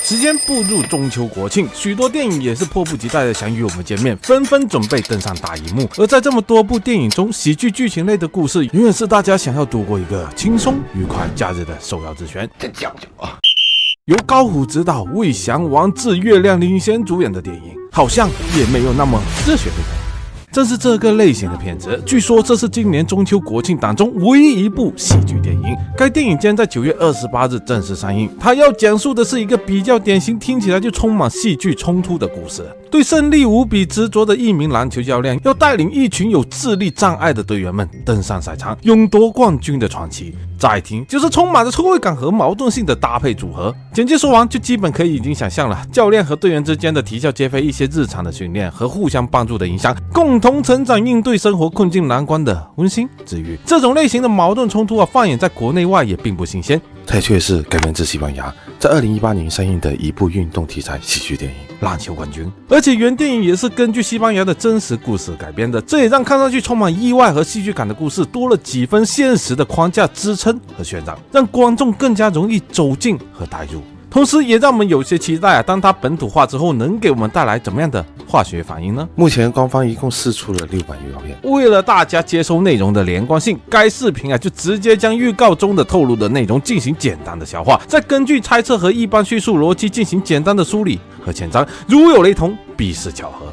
时间步入中秋国庆，许多电影也是迫不及待的想与我们见面，纷纷准备登上大荧幕。而在这么多部电影中，喜剧剧情类的故事永远是大家想要度过一个轻松愉快假日的首要之选。真讲究啊！由高虎执导、魏翔、王志、月亮领衔主演的电影，好像也没有那么热血对不？正是这个类型的片子，据说这是今年中秋国庆档中唯一一部喜剧电影。该电影将在9月28日正式上映。它要讲述的是一个比较典型、听起来就充满戏剧冲突的故事。对胜利无比执着的一名篮球教练，要带领一群有智力障碍的队员们登上赛场，勇夺冠军的传奇。乍一听就是充满着错位感和矛盾性的搭配组合。简介说完，就基本可以已经想象了教练和队员之间的啼笑皆非，一些日常的训练和互相帮助的影响，共同成长，应对生活困境难关的温馨治愈。这种类型的矛盾冲突放眼在国内外也并不新鲜。它却是改编自西班牙在2018年上映的一部运动题材喜剧电影《篮球冠军》，而且原电影也是根据西班牙的真实故事改编的，这也让看上去充满意外和戏剧感的故事多了几分现实的框架支撑和渲染，让观众更加容易走进和带入。同时也让我们有些期待当它本土化之后能给我们带来怎么样的化学反应呢？目前官方一共释出了6版预告片，为了大家接收内容的连贯性，该视频就直接将预告中的透露的内容进行简单的消化，再根据猜测和一般叙述逻辑进行简单的梳理和前瞻，如有雷同必是巧合。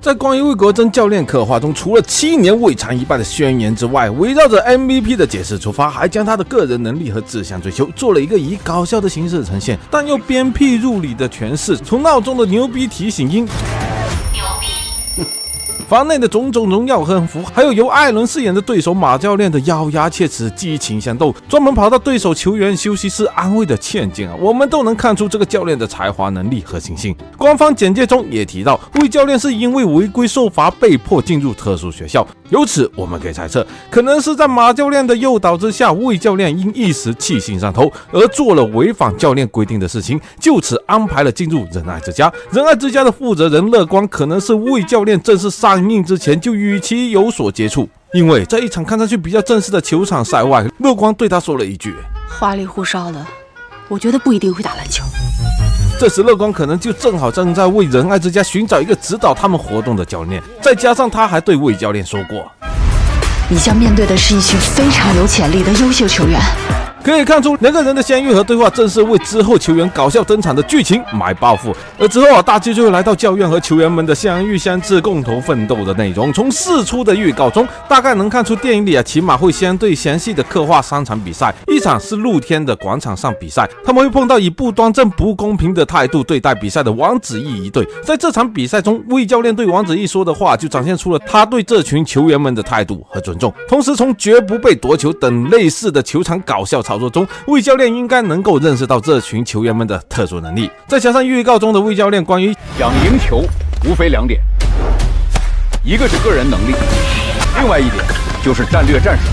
在关于魏国珍教练刻画中，除了7年未尝一败的宣言之外，围绕着 MVP 的解释出发，还将他的个人能力和志向追求做了一个以搞笑的形式呈现，但又鞭辟入里的诠释，从闹钟的牛逼提醒音，房内的种种荣耀和横幅，还有由艾伦饰演的对手马教练的咬牙切齿、激情相斗，专门跑到对手球员休息室安慰的歉劲我们都能看出这个教练的才华、能力和心性。官方简介中也提到，魏教练是因为违规受罚被迫进入特殊学校，由此我们可以猜测，可能是在马教练的诱导之下，魏教练因一时气性上头而做了违反教练规定的事情，就此安排了进入仁爱之家。仁爱之家的负责人乐光可能是魏教练正式上映之前就与其有所接触，因为在一场看上去比较正式的球场赛外，乐光对他说了一句：花里胡哨的，我觉得不一定会打篮球。这时乐光可能就正好正在为仁爱之家寻找一个指导他们活动的教练，再加上他还对魏教练说过，你将面对的是一群非常有潜力的优秀球员。可以看出两个人的相遇和对话正是为之后球员搞笑登场的剧情埋包袱，而之后大家就会来到教院和球员们的相遇相知、共同奋斗的内容。从释出的预告中大概能看出电影里起码会相对详细的刻画3场比赛，一场是露天的广场上比赛，他们会碰到以不端正、不公平的态度对待比赛的王子义一队。在这场比赛中，魏教练对王子义说的话就展现出了他对这群球员们的态度和尊重。同时从绝不被夺球等类似的球场搞笑操作中，魏教练应该能够认识到这群球员们的特殊能力。再加上预告中的魏教练关于想赢球无非2点，一个是个人能力，另外一点就是战略战术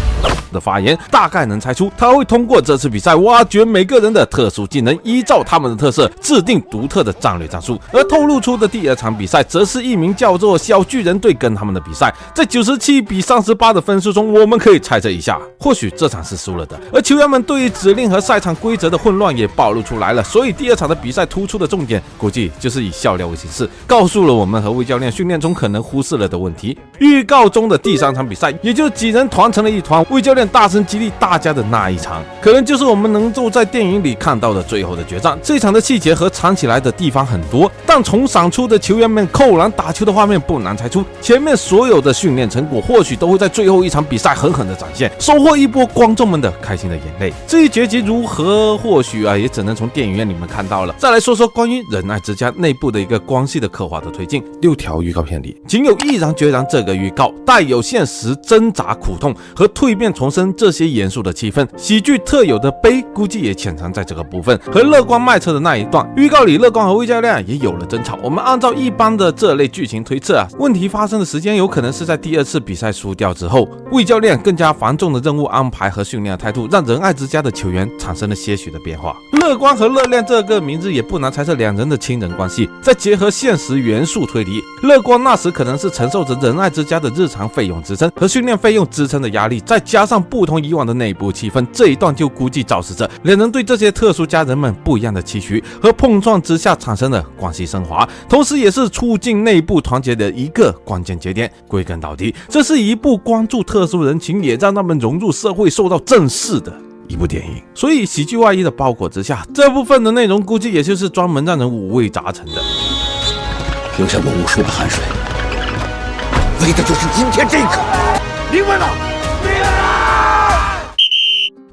的发言，大概能猜出他会通过这次比赛挖掘每个人的特殊技能，依照他们的特色制定独特的战略战术。而透露出的第2场比赛则是一名叫做小巨人队跟他们的比赛，在97比38的分数中，我们可以猜测一下，或许这场是输了的。而球员们对于指令和赛场规则的混乱也暴露出来了，所以第2场的比赛突出的重点估计就是以笑料为形式，告诉了我们和魏教练训练中可能忽视了的问题。预告中的第3场比赛，也就是几人团成了一团，魏教练大声激励大家的那一场，可能就是我们能够在电影里看到的最后的决战。这一场的细节和藏起来的地方很多，但从闪出的球员们扣篮打球的画面不难猜出，前面所有的训练成果或许都会在最后一场比赛狠狠的展现，收获一波观众们的开心的眼泪。至于结局如何，或许也只能从电影院里面看到了。再来说说关于仁爱之家内部的一个关系的刻画的推进。6条预告片里，仅有毅然决然这个预告带有现实挣扎、苦痛和蜕变重生这些严肃的气氛，喜剧特有的悲估计也潜藏在这个部分。和乐观卖车的那一段，预告里乐观和魏教练也有了争吵。我们按照一般的这类剧情推测问题发生的时间有可能是在第2次比赛输掉之后，魏教练更加繁重的任务安排和训练的态度，让仁爱之家的球员产生了些许的变化。乐观和乐亮这个名字也不难猜测2人的亲人关系，再结合现实元素推理，乐观那时可能是承受着仁爱之家的日常费用支撑和训练费用支撑的压力，在加上不同以往的内部气氛，这一段就估计昭示着两人对这些特殊家人们不一样的期许和碰撞之下产生的关系升华，同时也是促进内部团结的一个关键节点。归根到底，这是一部关注特殊人群，也让他们融入社会、受到正视的一部电影。所以喜剧外衣的包裹之下，这部分的内容估计也就是专门让人五味杂陈的。流下过无数的汗水，为的就是今天这一刻，明白吗？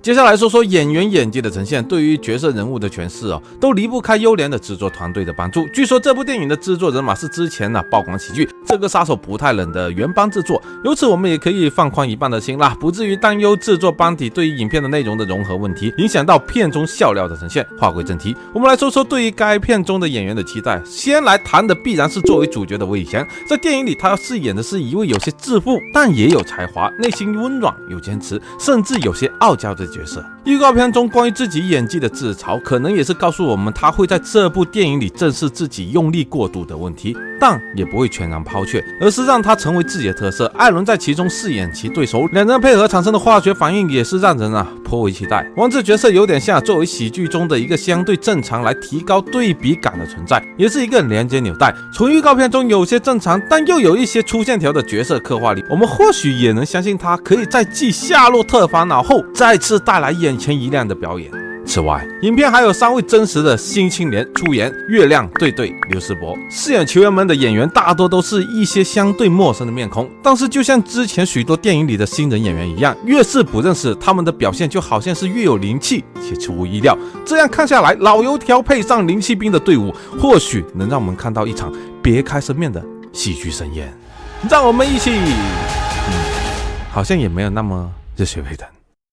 接下来说说演员演技的呈现，对于角色人物的诠释都离不开优良的制作团队的帮助。据说这部电影的制作人马是之前曝光喜剧《这个杀手不太冷》的原班制作，由此我们也可以放宽一半的心啦，不至于担忧制作班底对于影片的内容的融合问题影响到片中笑料的呈现。话归正题，我们来说说对于该片中的演员的期待。先来谈的必然是作为主角的魏翔，在电影里他要饰演的是一位有些自负但也有才华、内心温软有坚持，甚至有些傲娇的角色。预告片中关于自己演技的自嘲，可能也是告诉我们他会在这部电影里正视自己用力过度的问题，但也不会全然抛却，而是让他成为自己的特色。艾伦在其中饰演其对手，两人配合产生的化学反应也是让人颇为期待。王志角色有点像作为喜剧中的一个相对正常来提高对比感的存在，也是一个连接纽带。从预告片中有些正常但又有一些粗线条的角色刻画里，我们或许也能相信他可以在继《夏洛特烦恼》后再次带来眼前一亮的表演。此外，影片还有3位真实的新青年出演，月亮、对对、刘世博。饰演球员们的演员大多都是一些相对陌生的面孔，但是就像之前许多电影里的新人演员一样，越是不认识，他们的表现就好像是越有灵气且出乎意料。这样看下来，老油条配上灵气兵的队伍，或许能让我们看到一场别开生面的喜剧盛宴。让我们一起，好像也没有那么热血沸腾。